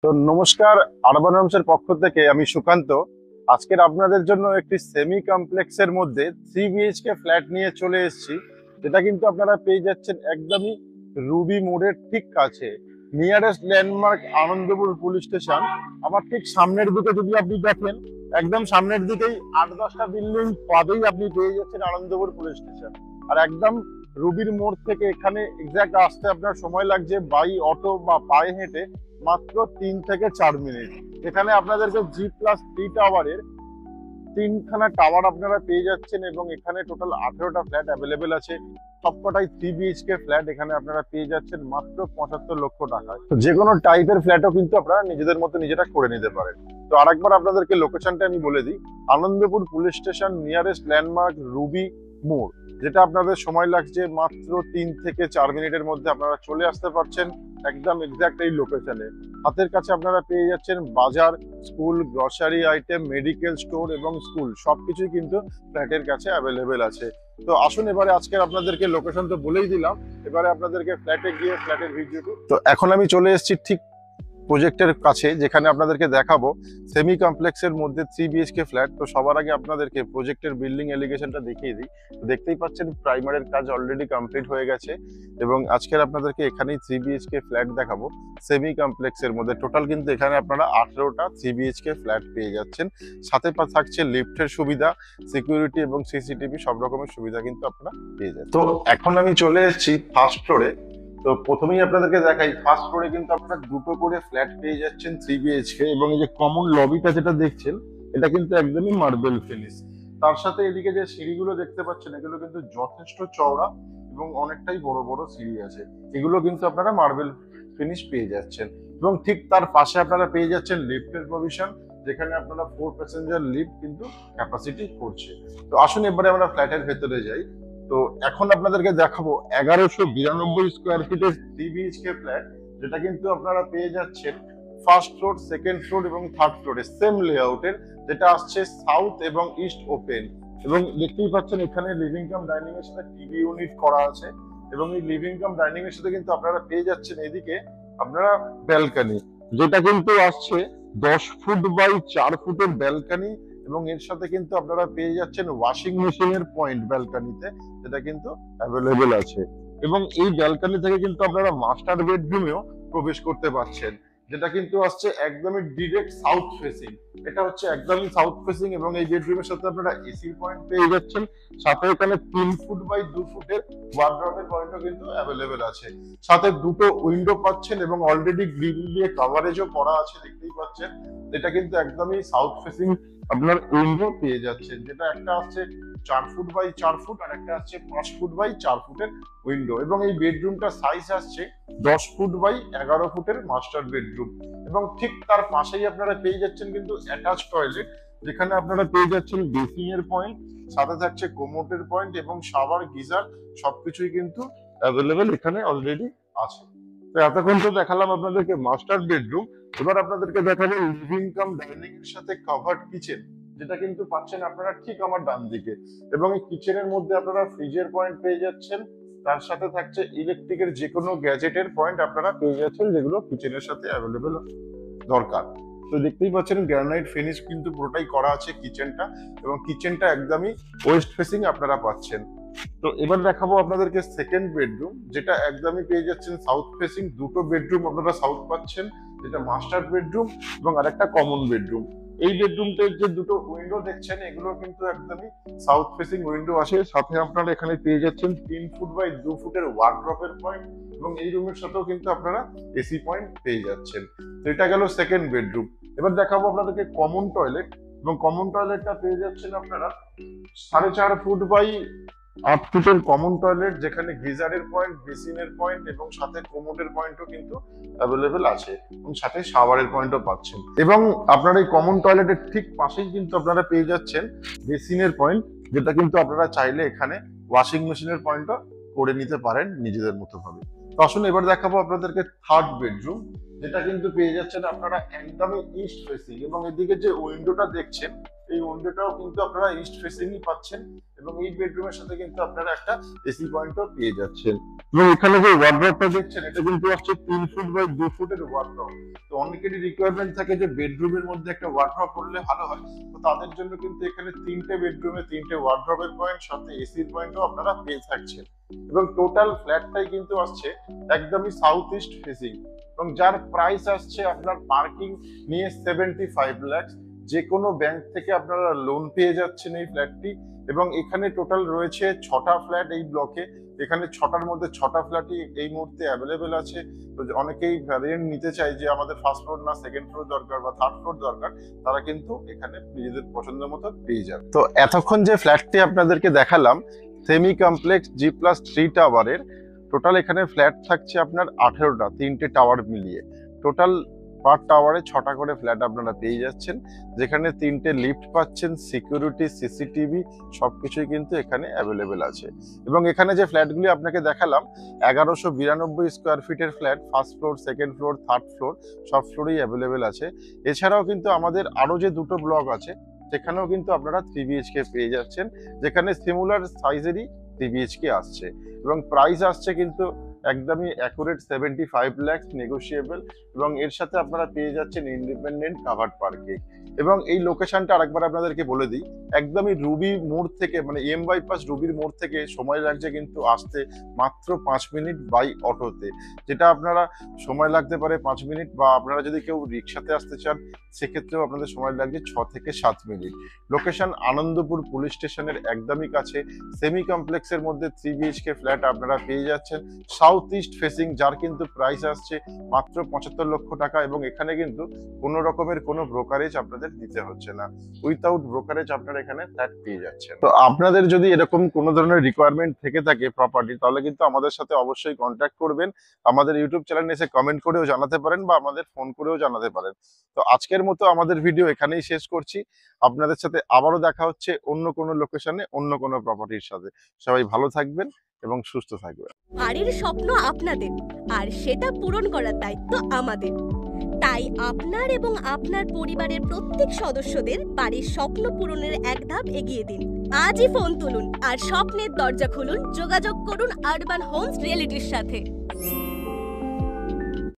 তো নমস্কার, আরবান হোমসের পক্ষ থেকে আমি সুকান্ত। আজকের আপনাদের জন্য একটি সেমি কমপ্লেক্সের মধ্যে 3 BHK ফ্ল্যাট নিয়ে চলে এসেছি, যেটা কিন্তু আপনারা পেয়ে যাচ্ছেন একদমই রুবি মোড়ের ঠিক কাছে, nearest landmark Anandapur police station. আমার ঠিক সামনের দিকে যদি আপনি দেখেন, একদম সামনের দিকেই 8-10টা বিল্ডিং বাদেই আপনি পেয়ে যাচ্ছেন আনন্দপুর পুলিশ স্টেশন। আর একদম রুবির মোড় থেকে এখানে এক্সাক্ট আসতে আপনার সময় লাগছে বাই অটো বা পায়ে হেঁটে মাত্র 3 থেকে 4 মিনিট। এখানে আপনাদেরকে G+3 টাওয়ারের 3খানা টাওয়ার আপনারা পেয়ে যাচ্ছেন এবং এখানে টোটাল 18টা ফ্ল্যাট অ্যাভেলেবেল আছে। সবকটাই 3 BHK ফ্ল্যাট এখানে আপনারা পেয়ে যাচ্ছেন মাত্র 75 লক্ষ টাকায়। তো যে কোনো টাইপের ফ্ল্যাটও কিন্তু আপনারা নিজেদের মতো নিজেরা করে নিতে পারেন। তো আরেকবার আপনাদেরকে লোকেশনটা আমি বলে দিই, Anandapur police station, nearest landmark Ruby মোড়, যেটা আপনাদের সময় লাগছে মাত্র 3 থেকে 4 মিনিটের মধ্যে আপনারা চলে আসতে পারছেন একদম এক্সাক্ট এই লোকেশনে। হাতের কাছে আপনারা পেয়ে যাচ্ছেন বাজার, school, grocery item, medical store এবং স্কুল সবকিছুই কিন্তু ফ্ল্যাটের কাছে অ্যাভেলেবেল আছে। তো আসুন, এবারে আজকের আপনাদেরকে লোকেশন তো বলেই দিলাম, এবারে আপনাদেরকে ফ্ল্যাটে গিয়ে ফ্ল্যাটের ভিডিও। তো এখন আমি চলে এসেছি ঠিক প্রজেক্টের কাছে, যেখানে আপনাদেরকে দেখাবো সেমি কমপ্লেক্সের মধ্যে 3 BHK ফ্ল্যাট। তো সবার আগে আপনাদেরকে প্রজেক্টের বিল্ডিং এলিগেশনটা দেখিয়ে দিই। দেখতেই পাচ্ছেন প্রাইমারের কাজ অলরেডি কমপ্লিট হয়ে গেছে এবং আজকের আপনাদেরকে এখানেই 3 BHK ফ্ল্যাট দেখাবো সেমি কমপ্লেক্সের মধ্যে। টোটাল কিন্তু এখানে আপনারা 18টা 3 BHK ফ্ল্যাট পেয়ে যাচ্ছেন। সাথে থাকছে লিফটের সুবিধা, সিকিউরিটি এবং সিসিটিভি সব রকমের সুবিধা কিন্তু আপনারা পেয়ে যাচ্ছেন। তো এখন আমি চলে এসেছি ফার্স্ট ফ্লোরে। তো প্রথমেই আপনাদেরকে দেখাই, ফার্স্ট ফ্লোরে কিন্তু আপনারা দুটো করে ফ্ল্যাট পেয়ে যাচ্ছেন 3 BHK, এবং এই যে কমন লবিটা যেটা দেখছেন এটা কিন্তু একদমই মার্বেল ফিনিশ। তার সাথে এদিকে যে সিঁড়িগুলো দেখতে পাচ্ছেন এগুলো কিন্তু যথেষ্ট চওড়া এবং অনেকটাই বড় বড় সিঁড়ি আছে, এগুলো কিন্তু আপনারা মার্বেল ফিনিশ পেয়ে যাচ্ছেন। এবং ঠিক তার পাশে আপনারা পেয়ে যাচ্ছেন লিফটের প্রভিশন, যেখানে আপনারা 4 প্যাসেঞ্জার লিফট কিন্তু ক্যাপাসিটি করছে। তো আসুন এবারে আমরা ফ্ল্যাটের ভেতরে যাই। তো এখন আপনাদেরকে দেখাবো 1192 স্কোয়ার ফিটের 3 BHK ফ্ল্যাট, যেটা কিন্তু আপনারা পেয়ে যাচ্ছেন ফার্স্ট ফ্লোর, সেকেন্ড ফ্লোর এবং থার্ড ফ্লোরে সেম লেআউটের, যেটা আসছে সাউথ এবং ইস্ট ওপেন। এবং দেখতেই পাচ্ছেন এখানে লিভিং কাম ডাইনিং এর সাথে টিভি ইউনিট করা আছে, এবং এই লিভিং কাম ডাইনিং এর সাথে কিন্তু আপনারা পেয়ে যাচ্ছেন এদিকে আপনারা ব্যালকানি, যেটা কিন্তু আসছে 10 ফুট বাই 4 ফুটের ব্যালকানি। এবং এর সাথে কিন্তু আপনারা পেয়ে যাচ্ছেন ওয়াশিং মেশিনের পয়েন্ট ব্যালকানিতে, যেটা কিন্তু অ্যাভেলেবেল আছে। এবং এই ব্যালকানি থেকে কিন্তু আপনারা মাস্টার বেডরুমেও প্রবেশ করতে পারছেন, যেটা কিন্তু আসছে একদমই ডিরেক্ট সাউথ ফেসিং। এটা হচ্ছে একদমই সাউথ ফেসিং এবং এই বেডরুমের সাথে আপনারা এসি পয়েন্ট পেয়ে যাচ্ছেন। সাথে এখানে 3 ফুট বাই 2 ফুটের ওয়ার্ড্রবের পয়েন্টও কিন্তু অ্যাভেলেবেল আছে। সাথে দুটো উইন্ডো পাচ্ছেন এবং অলরেডি গ্রিল দিয়ে কভারেজও করা আছে, দেখতেই পাচ্ছেন। এটা কিন্তু একদমই সাউথ ফেসিং আপনার উইন্ডো পেয়ে যাচ্ছেন, যেটা একটা আসছে 4 ফুট বাই 4 ফুট আর একটা আসছে 5 ফুট বাই 4 ফুটের উইন্ডো। এবং এই বেডরুমটা সাইজ আসছে 10 ফুট বাই 11 ফুটের মাস্টার বেডরুম। এবং ঠিক তার পাশেই আপনারা পেয়ে যাচ্ছেন কিন্তু অ্যাটাচ টয়লেট, যেখানে আপনারা পেয়ে যাচ্ছেন বেসিং এর পয়েন্ট, সাথে থাকছে কোমোডের পয়েন্ট এবং শাওয়ার, গিজার সবকিছুই কিন্তু অ্যাভেলেবেল এখানে অলরেডি আছে। তো এতক্ষণ তো দেখালাম আপনাদেরকে মাস্টার বেডরুম, এবার আপনাদেরকে দেখাবো লিভিং কাম ডাইনিং এর সাথে কভার্ড কিচেন, যেটা কিন্তু পাচ্ছেন আপনারা ঠিক আমার ডান দিকে। এবং এই কিচেনের মধ্যে আপনারা ফ্রিজের পয়েন্ট পেয়ে যাচ্ছেন, তার সাথে থাকছে ইলেকট্রিকের যে কোনো গ্যাজেটের পয়েন্ট আপনারা পেয়ে যাচ্ছেন, যেগুলো কিচেনের সাথে অ্যাভেলেবেল দরকার। তো দেখতেই পাচ্ছেন গ্রানাইট ফিনিশ কিন্তু পুরোটাই করা আছে কিচেনটা, এবং কিচেনটা একদমই ওয়েস্ট ফেসিং আপনারা পাচ্ছেন। তো এবার দেখাবো আপনাদেরকে সেকেন্ড বেডরুম, যেটা একদমই পেয়ে যাচ্ছেন সাউথ ফেসিং। দুটো বেডরুম আপনারা সাউথ পাচ্ছেন, যেটা মাস্টার বেডরুম এবং আরেকটা কমন বেডরুম। এই বেডরুমটার যে দুটো উইন্ডো দেখছেন এগুলো কিন্তু একদমই সাউথ ফেসিং উইন্ডো আছে। সাথে আপনারা এখানে পেয়ে যাচ্ছেন 3 ফুট বাই 2 ফুটের ওয়ার্ড্রপের পয়েন্ট, এবং এই রুমের সাথেও কিন্তু আপনারা এসি পয়েন্ট পেয়ে যাচ্ছেন। তো এটা গেল সেকেন্ড বেডরুম। এবার দেখাবো আপনাদেরকে কমন টয়লেট, এবং কমন টয়লেটটা পেয়ে যাচ্ছেন আপনারা 4.5 ফুট বাই 8 ফুটের কমন টয়লেট, যেখানে গিজারের পয়েন্ট, বেসিনের পয়েন্ট এবং সাথে কোমোডের পয়েন্টও কিন্তু অ্যাভেলেবেল আছে, এবং সাথে শাওয়ারের পয়েন্টও পাচ্ছেন। এবং আপনার এই কমন টয়লেটের ঠিক পাশেই কিন্তু আপনারা পেয়ে যাচ্ছেন বেসিনের পয়েন্ট, যেটা কিন্তু আপনারা চাইলে এখানে ওয়াশিং মেশিনের পয়েন্টও করে নিতে পারেন নিজেদের মতো ভাবে। তো আসলে এবার দেখাবো আপনাদেরকে থার্ড বেডরুম, যেটা কিন্তু পেয়ে যাচ্ছেন আপনারা একদমই ইস্ট ফেসিং, এবং এদিকে যে উইন্ডোটা দেখছেন এই উইন্ডোটাও কিন্তু আপনারা ইস্ট ফেসিংই পাচ্ছেন, এবং এই বেডরুমের সাথে কিন্তু আপনারা একটা এসি পয়েন্টও পেয়ে যাচ্ছেন। এবং এখানে যে ওয়ার্ডরোবটা দেখছেন এটা কিন্তু আসছে 3 ফুট বাই 2 ফুটের ওয়ার্ডরোব। তো অনেকেরই রিকোয়ারমেন্ট থাকে যে বেডরুমের মধ্যে একটা ওয়ার্ডরোব করলে ভালো হয়, তো তাদের জন্য কিন্তু এখানে 3টে বেডরুমে 3টে ওয়ার্ডরোবের পয়েন্ট সাথে এসির পয়েন্টও আপনারা পেয়ে থাকছেন। এবং টোটাল ফ্ল্যাটটাই কিন্তু আসছে একদমই সাউথ ইস্ট ফেসিং, এবং যার প্রাইস আসছে আপনার পার্কিং নিয়ে 75 লাখ। যে কোনো ব্যাংক থেকে আপনারা লোন পেয়ে যাচ্ছেন এই ফ্ল্যাটটি। এবং এখানে টোটাল রয়েছে 6টা ফ্ল্যাট এই ব্লকে। এখানে 6টার মধ্যে 6টা ফ্ল্যাটই এই মুহূর্তে অ্যাভেলেবেল আছে। তো অনেকেই ভ্যারিয়েন্ট নিতে চায় যে আমাদের ফার্স্ট ফ্লোর না সেকেন্ড ফ্লোর দরকার বা থার্ড ফ্লোর দরকার, তারা কিন্তু এখানে নিজেদের পছন্দ মতো পেয়ে যাবে। তো এতক্ষণ যে ফ্ল্যাটটি আপনাদেরকে দেখালাম সেমি কমপ্লেক্স G+3 টাওয়ারের, টোটাল এখানে ফ্ল্যাট থাকছে আপনার 18টা, 3টে টাওয়ার মিলিয়ে। টোটাল পার টাওয়ারে 6টা করে ফ্ল্যাট আপনারা পেয়ে যাচ্ছেন, যেখানে 3টে লিফট পাচ্ছেন, সিকিউরিটি, সিসিটিভি সবকিছুই কিন্তু এখানে অ্যাভেলেবেল আছে। এবং এখানে যে ফ্ল্যাটগুলি আপনাকে দেখালাম 1192 স্কোয়ার ফিটের flat, first floor, second floor, third floor সব ফ্লোরেই অ্যাভেলেবেল আছে। এছাড়াও কিন্তু আমাদের আরো যে দুটো ব্লক আছে সেখানেও কিন্তু আপনারা 3 BHK পেয়ে যাচ্ছেন, যেখানে সিমিলার সাইজেরই 3 BHK আসছে। এবং প্রাইস আসছে কিন্তু একদমই অ্যাকুরেট 75 লাখ, নেগোশিয়েবল। এবং এর সাথে আপনারা পেয়ে যাচ্ছেন ইন্ডিপেন্ডেন্ট কাভার্ড পার্কিং। এবং এই লোকেশনটা আরেকবার আপনাদেরকে বলে দিই, একদমই রুবি মোড় থেকে, মানে এম বাইপাস রুবির মোড় থেকে সময় লাগছে কিন্তু আসতে মাত্র 5 মিনিট বাই অটোতে। যেটা আপনারা সময় লাগতে পারে 5 মিনিট, বা আপনারা যদি কেউ রিক্সাতে আসতে চান সেক্ষেত্রেও আপনাদের সময় লাগছে 6 থেকে 7 মিনিট। লোকেশন আনন্দপুর পুলিশ স্টেশনের একদমই কাছে। সেমি কমপ্লেক্সের মধ্যে 3 BHK ফ্ল্যাট আপনারা পেয়ে যাচ্ছেন সাউথ ইস্ট ফেসিং, যার কিন্তু প্রাইস আসছে মাত্র 75 লক্ষ টাকা। এবং এখানে কিন্তু কোনো রকমের কোনো ব্রোকারেজ আপনাদের দিতে হচ্ছে না, উইথাউট ব্রোকারেজ আপনারা এখানে ফ্ল্যাট পেয়ে যাচ্ছেন। তো আপনাদের যদি এরকম কোনো ধরনের রিকোয়ারমেন্ট থেকে থাকে প্রপার্টি, তাহলে কিন্তু আমাদের সাথে অবশ্যই কন্ট্যাক্ট করবেন। আমাদের ইউটিউব চ্যানেলে এসে কমেন্ট করেও জানাতে পারেন, বা আমাদের ফোন করেও জানাতে পারেন। তো আজকের মতো আমাদের ভিডিও এখানেই শেষ করছি। আপনাদের সাথে আবারও দেখা হচ্ছে অন্য কোনো লোকেশনে, অন্য কোনো প্রপার্টির সাথে। সবাই ভালো থাকবেন এবং সুস্থ থাকবেন। বাড়ির স্বপ্ন আপনাদের, আর সেটা পূরণ করার দায়িত্ব আমাদের। তাই আপনার এবং আপনার পরিবারের প্রত্যেক সদস্যদের বাড়ির স্বপ্ন পূরণের এক ধাপ এগিয়ে দিন। আজই ফোন তুলুন আর স্বপ্নের দরজা খুলুন। যোগাযোগ করুন আরবান হোমস রিয়েলিটির সাথে।